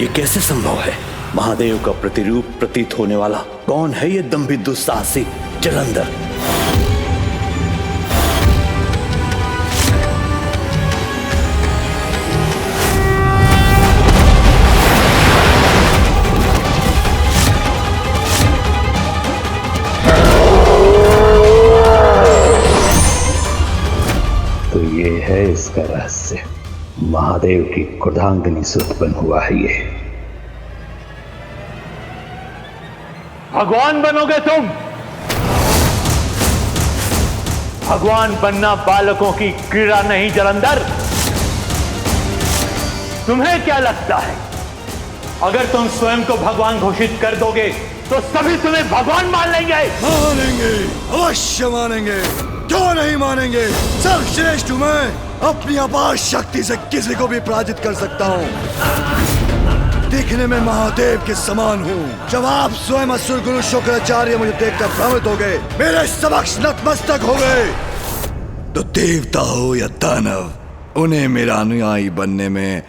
ये कैसे संभव है? महादेव का प्रतिरूप प्रतीत होने वाला कौन है ये दंभित दुस्साहसी जलंधर? तो ये है इसका रहस्य। महादेव की क्रोधांगिनी से उत्पन्न हुआ है ये। भगवान बनोगे तुम? भगवान बनना बालकों की क्रीड़ा नहीं जलंधर। तुम्हें क्या लगता है अगर तुम स्वयं को भगवान घोषित कर दोगे तो सभी तुम्हें भगवान मान लेंगे? मानेंगे, अवश्य मानेंगे। क्यों नहीं मानेंगे? सर्वश्रेष्ठ हूं मैं, अपनी अपार शक्ति से किसी को भी पराजित कर सकता हूँ। दिखने में महादेव के समान हूँ। जब आप स्वयं असुर गुरु शुक्राचार्य मुझे देखकर भ्रमित हो गए, मेरे समक्ष नतमस्तक हो गए, तो देवता हो या दानव, उन्हें मेरा अनुयायी बनने में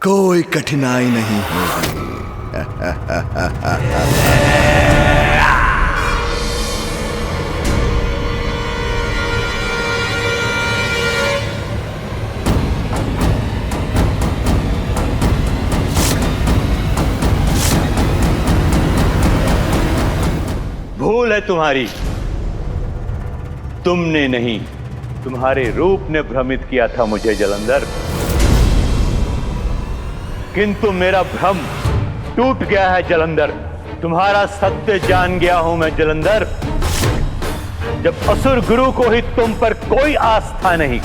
कोई कठिनाई नहीं होगी। भूल है तुम्हारी, तुमने नहीं, तुम्हारे रूप ने भ्रमित किया था मुझे जलंधर। किंतु मेरा भ्रम टूट गया है जलंधर। तुम्हारा सत्य जान गया हूं मैं जलंधर। जब असुर गुरु को ही तुम पर कोई आस्था नहीं,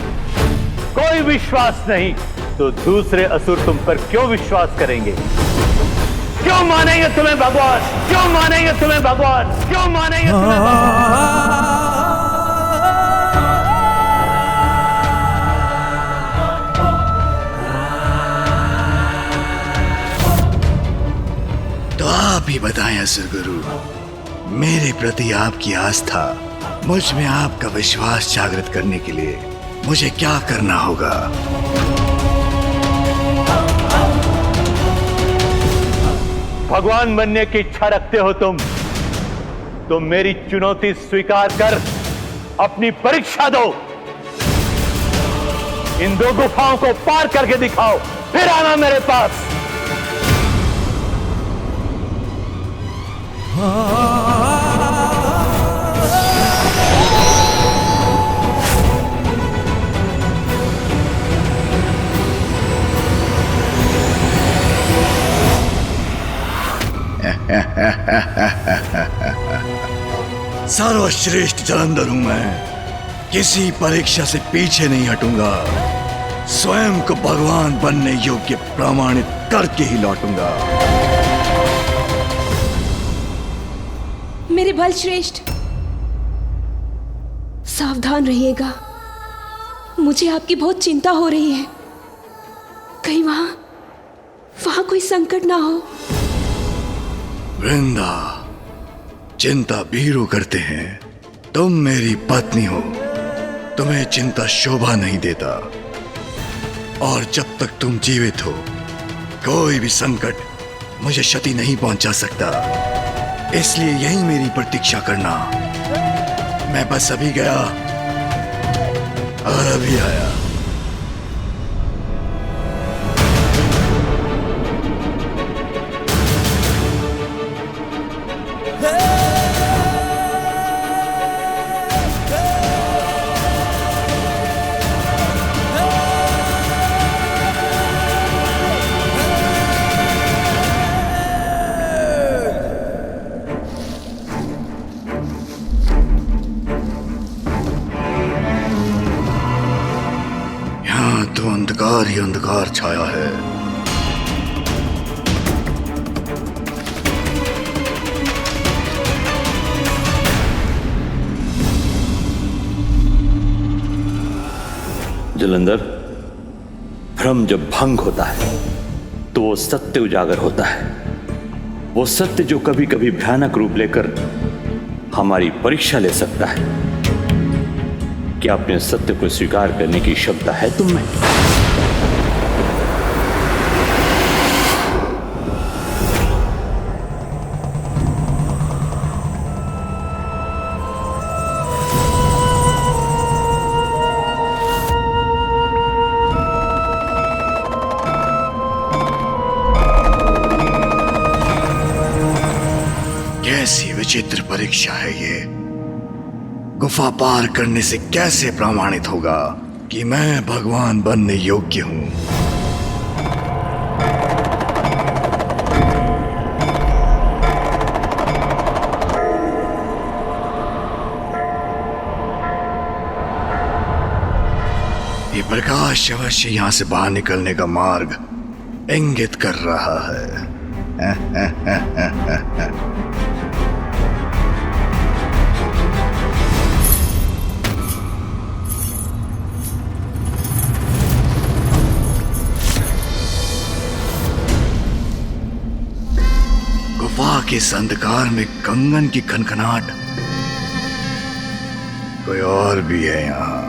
कोई विश्वास नहीं, तो दूसरे असुर तुम पर क्यों विश्वास करेंगे? क्यों मानेंगे तुम्हें भगवान? क्यों मानेंगे तुम्हें भगवान? क्यों मानेंगे तुम्हें भगवान? तो आप ही बताएं असुर गुरु, मेरे प्रति आपकी आस्था, मुझ में आपका विश्वास जागृत करने के लिए मुझे क्या करना होगा? भगवान बनने की इच्छा रखते हो तुम, तो मेरी चुनौती स्वीकार कर अपनी परीक्षा दो। इन दो गुफाओं को पार करके दिखाओ, फिर आना मेरे पास। सर्वश्रेष्ठ जलंधर हूं मैं, किसी परीक्षा से पीछे नहीं हटूंगा। स्वयं को भगवान बनने योग्य प्रमाणित करके ही लौटूंगा। मेरे बल श्रेष्ठ, सावधान रहिएगा। मुझे आपकी बहुत चिंता हो रही है। कहीं वहां कोई संकट ना हो। वृंदा, चिंता भीरू करते हैं। तुम मेरी पत्नी हो, तुम्हें चिंता शोभा नहीं देता। और जब तक तुम जीवित हो, कोई भी संकट मुझे क्षति नहीं पहुंचा सकता। इसलिए यही मेरी प्रतीक्षा करना। मैं बस अभी गया और अभी आया। तो अंधकार ही अंधकार छाया है। जलंधर, भ्रम जब भंग होता है तो वो सत्य उजागर होता है। वो सत्य जो कभी कभी भयानक रूप लेकर हमारी परीक्षा ले सकता है। क्या अपने सत्य को स्वीकार करने की क्षमता है तुम में? विचित्र परीक्षा है ये। गुफा पार करने से कैसे प्रमाणित होगा कि मैं भगवान बनने योग्य हूं? ये प्रकाश अवश्य यहां से बाहर निकलने का मार्ग इंगित कर रहा है। गुफा के इस अंधकार में कंगन की खनखनाहट, कोई और भी है यहाँ।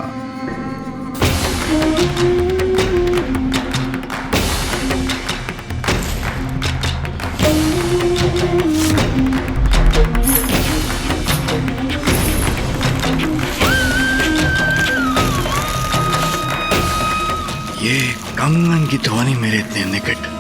ये कंगन की ध्वनि मेरे इतने निकट,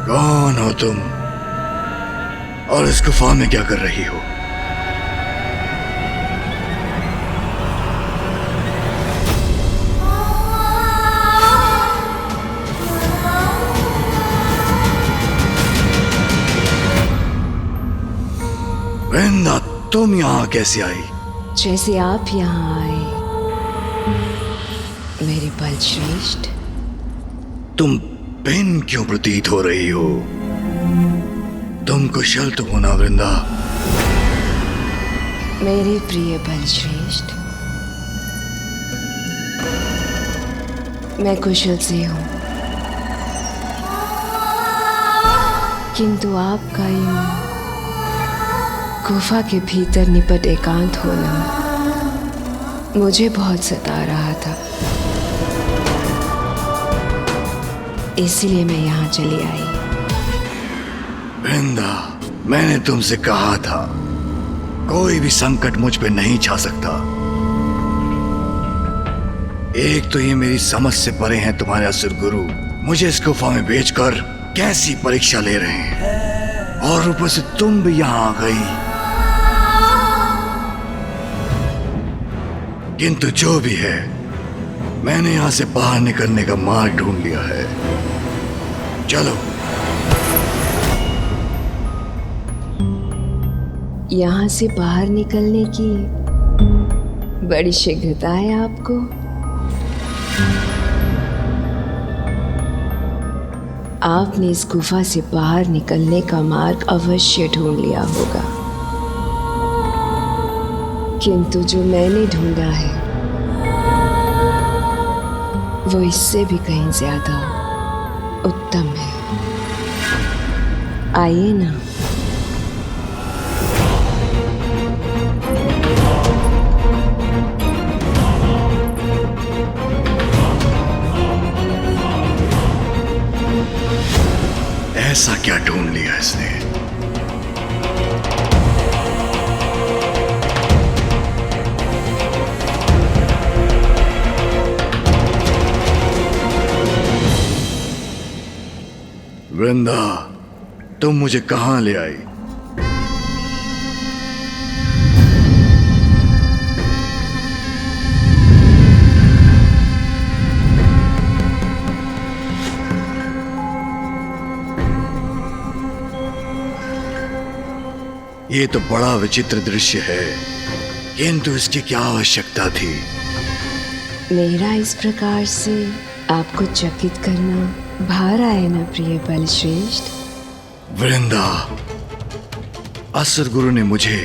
कौन हो तुम और इस गुफा में क्या कर रही हो? वृंदा, तुम यहाँ कैसे आई? जैसे आप यहाँ आए मेरे बलश्रेष्ठ। तुम भिन्न क्यों प्रतीत हो रही हो? तुम कुशल तो हो ना वृंदा? मेरे प्रिय बलश्रेष्ठ, मैं कुशल से हूँ, किंतु आपका यूं गुफा के भीतर निपट एकांत होना मुझे बहुत सता रहा था। इसीलिए मैं यहाँ चली आई। वृंदा, मैंने तुमसे कहा था कोई भी संकट मुझ पे नहीं छा सकता। एक तो ये मेरी समझ से परे हैं तुम्हारे असुर गुरु, मुझे इस गुफा में भेजकर कैसी परीक्षा ले रहे हैं, और ऊपर से तुम भी यहाँ आ गई। किंतु जो भी है, मैंने यहां से बाहर निकलने का मार्ग ढूंढ लिया है। चलो। यहाँ से बाहर निकलने की बड़ी शीघ्रता है आपको। आपने इस गुफा से बाहर निकलने का मार्ग अवश्य ढूंढ लिया होगा, किंतु जो मैंने ढूंढा है वो इससे भी कहीं ज्यादा उत्तम है। आइए ना। ऐसा क्या ढूंढ लिया इसने? वृंदा, तुम मुझे कहां ले आई? ये तो बड़ा विचित्र दृश्य है, किंतु इसकी क्या आवश्यकता थी? मेरा इस प्रकार से आपको चकित करना भार आए ना प्रिय बलश्रेष्ठ? वृंदा, असुर गुरु ने मुझे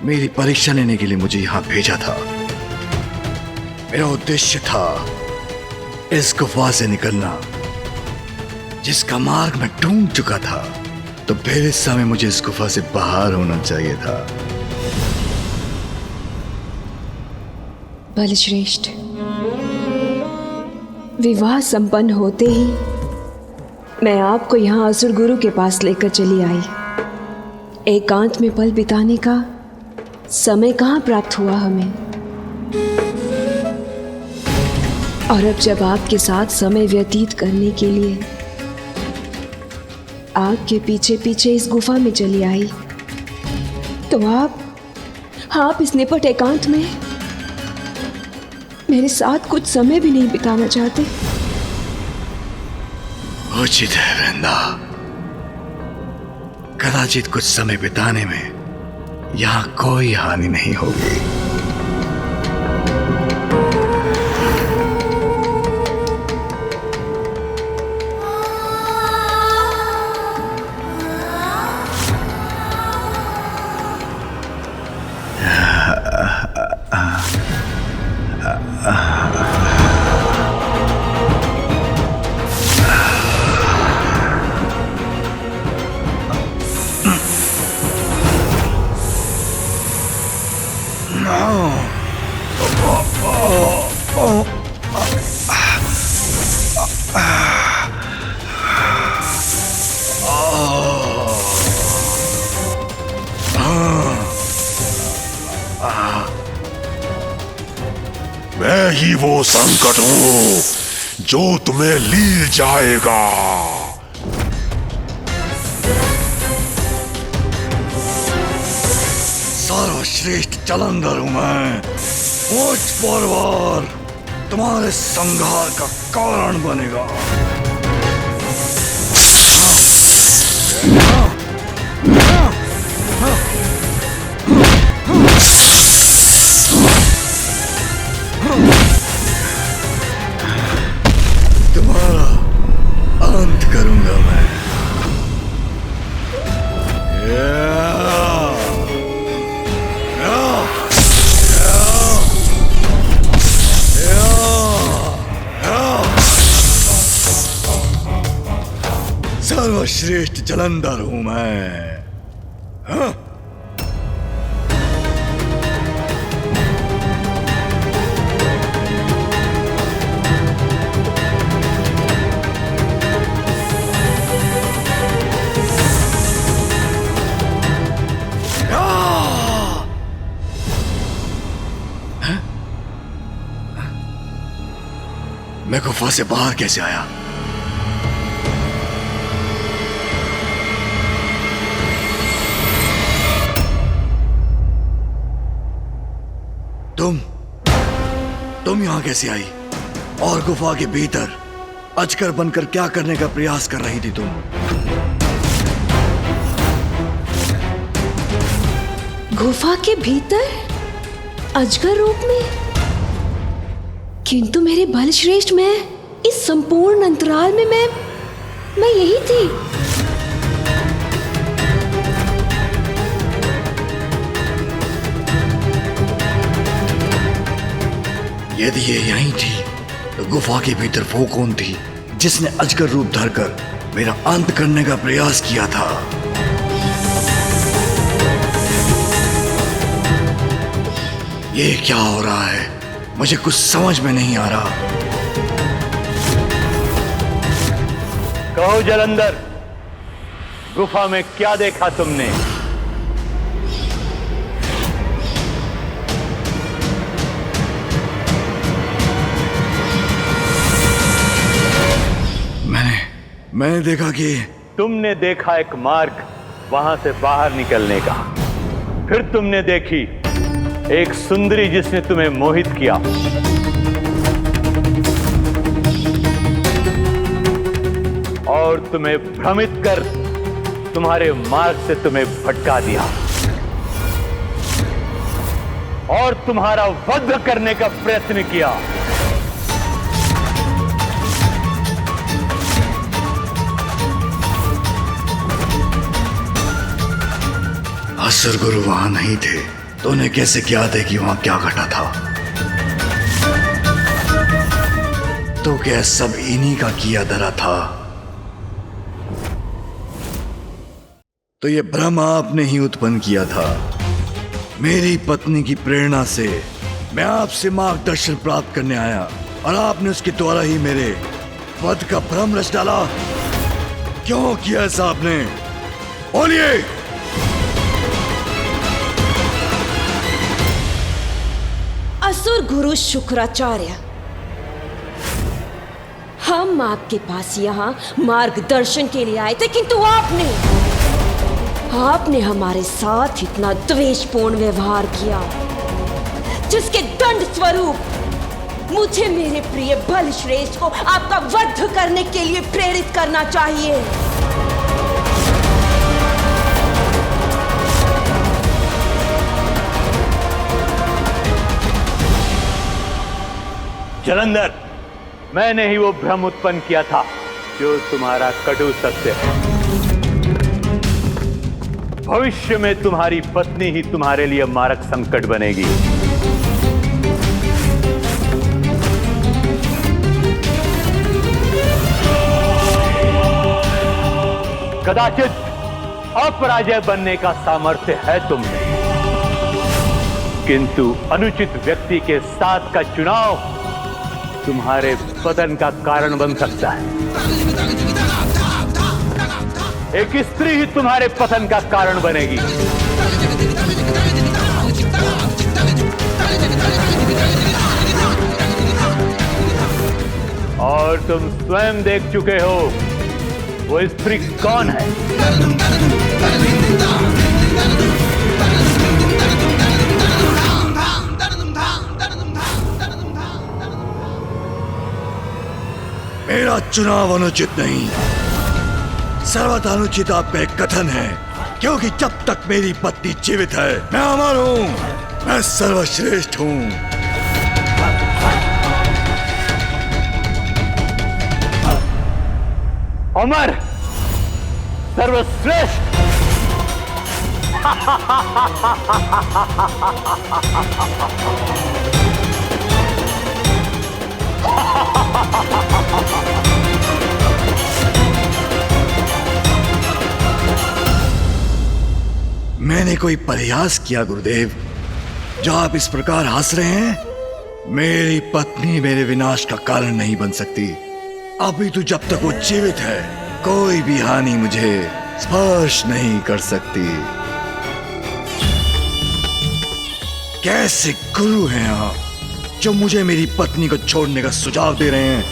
मेरी परीक्षा लेने के लिए मुझे यहां भेजा था। मेरा उद्देश्य था इस गुफा से निकलना, जिसका मार्ग मैं ढूंढ चुका था। तो फिर इस समय मुझे इस गुफा से बाहर होना चाहिए था। बलश्रेष्ठ, विवाह संपन्न होते ही मैं आपको यहाँ असुर गुरु के पास लेकर चली आई। एकांत में पल बिताने का समय कहाँ प्राप्त हुआ हमें। और अब जब आपके साथ समय व्यतीत करने के लिए आपके पीछे पीछे इस गुफा में चली आई, तो आप इस निपट एकांत में मेरे साथ कुछ समय भी नहीं बिताना चाहते? उचित है वृंदा, कदाचित कुछ समय बिताने में यहां कोई हानि नहीं होगी। मैं ही वो संकट हूं जो तुम्हें लील जाएगा। सर्वश्रेष्ठ जलंधर हूं मैं। मुझ पर तुम्हारे संहार का कारण बनेगा। तुम्हारा अंत करूंगा मैं। सर्वश्रेष्ठ जलंधर हूं मैं। हाँ? मैं गुफा से बाहर कैसे आया? तुम यहां कैसे आई? और गुफा के भीतर अजगर बनकर क्या करने का प्रयास कर रही थी तुम? गुफा के भीतर अजगर रूप में? किंतु मेरे बलश्रेष्ठ, मैं इस संपूर्ण अंतराल में मैं यही थी। यदि ये यहीं थी तो गुफा के भीतर वो कौन थी जिसने अजगर रूप धरकर मेरा अंत करने का प्रयास किया था? ये क्या हो रहा है? मुझे कुछ समझ में नहीं आ रहा। कहो जलंधर, गुफा में क्या देखा तुमने? मैंने देखा कि तुमने देखा एक मार्ग वहां से बाहर निकलने का, फिर तुमने देखी एक सुंदरी जिसने तुम्हें मोहित किया, और तुम्हें भ्रमित कर तुम्हारे मार्ग से तुम्हें भटका दिया और तुम्हारा वध करने का प्रयत्न किया। असुर गुरु वहां नहीं थे तो उन्हें कैसे ज्ञात है कि वहां क्या घटा था? तो क्या सब इन्हीं का किया धरा था? तो ये भ्रम आपने ही उत्पन्न किया था। मेरी पत्नी की प्रेरणा से मैं आपसे मार्गदर्शन प्राप्त करने आया और आपने उसके द्वारा ही मेरे वध का भ्रम रच डाला। क्यों किया ऐसा आपने? बोलिए। असुर गुरु शुक्राचार्य, हम आपके पास यहाँ मार्गदर्शन के लिए आए थे, किंतु आपने हमारे साथ इतना द्वेषपूर्ण व्यवहार किया जिसके दंड स्वरूप मुझे मेरे प्रिय बलश्रेष्ठ को आपका वध करने के लिए प्रेरित करना चाहिए। जलंधर, मैंने ही वो भ्रम उत्पन्न किया था जो तुम्हारा कटु सत्य है। भविष्य में तुम्हारी पत्नी ही तुम्हारे लिए मारक संकट बनेगी। कदाचित अपराजय बनने का सामर्थ्य है तुमने, किंतु अनुचित व्यक्ति के साथ का चुनाव तुम्हारे पतन का कारण बन सकता है। एक स्त्री ही तुम्हारे पतन का कारण बनेगी। और तुम स्वयं देख चुके हो वो स्त्री कौन है। मेरा चुनाव अनुचित नहीं, सर्वथा अनुचित आपका एक कथन है, क्योंकि जब तक मेरी पत्नी जीवित है मैं अमर हूं, मैं सर्वश्रेष्ठ हूं। अमर, सर्वश्रेष्ठ। मैंने कोई प्रयास किया गुरुदेव जो आप इस प्रकार हंस रहे हैं? मेरी पत्नी मेरे विनाश का कारण नहीं बन सकती। अभी तो जब तक वो जीवित है कोई भी हानि मुझे स्पर्श नहीं कर सकती। कैसे गुरु हैं आप जो मुझे मेरी पत्नी को छोड़ने का सुझाव दे रहे हैं?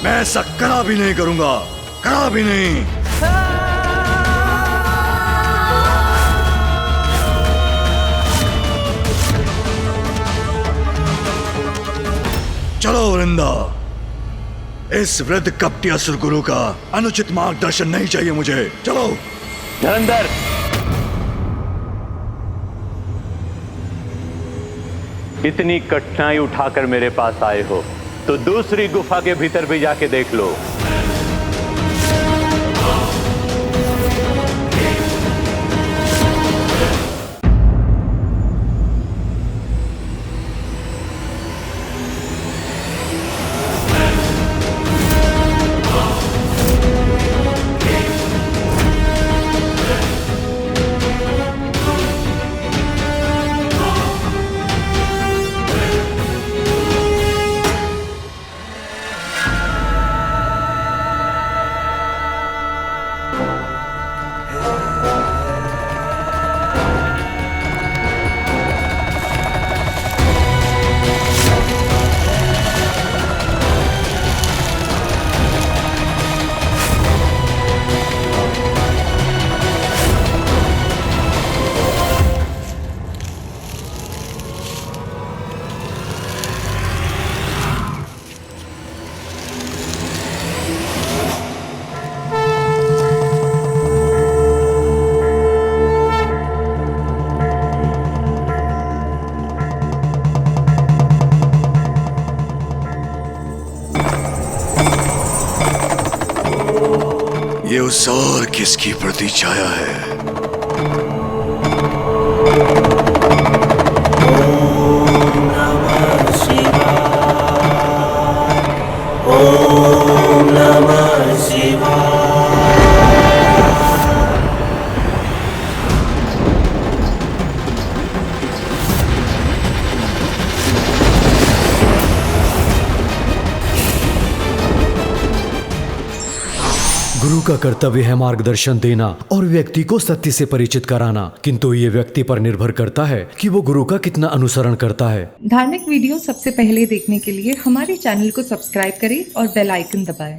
मैं ऐसा करा भी नहीं करूंगा, करा भी नहीं। चलो वृंदा, इस वृद्ध कपटी असुर गुरु का अनुचित मार्गदर्शन नहीं चाहिए मुझे। चलो। जलंधर, इतनी कठिनाई उठाकर मेरे पास आए हो तो दूसरी गुफा के भीतर भी जाके देख लो। उस और किसकी प्रतिछाया है? गुरु का कर्तव्य है मार्गदर्शन देना और व्यक्ति को सत्य से परिचित कराना, किंतु ये व्यक्ति पर निर्भर करता है कि वो गुरु का कितना अनुसरण करता है। धार्मिक वीडियो सबसे पहले देखने के लिए हमारे चैनल को सब्सक्राइब करें और बेल आइकन दबाएं।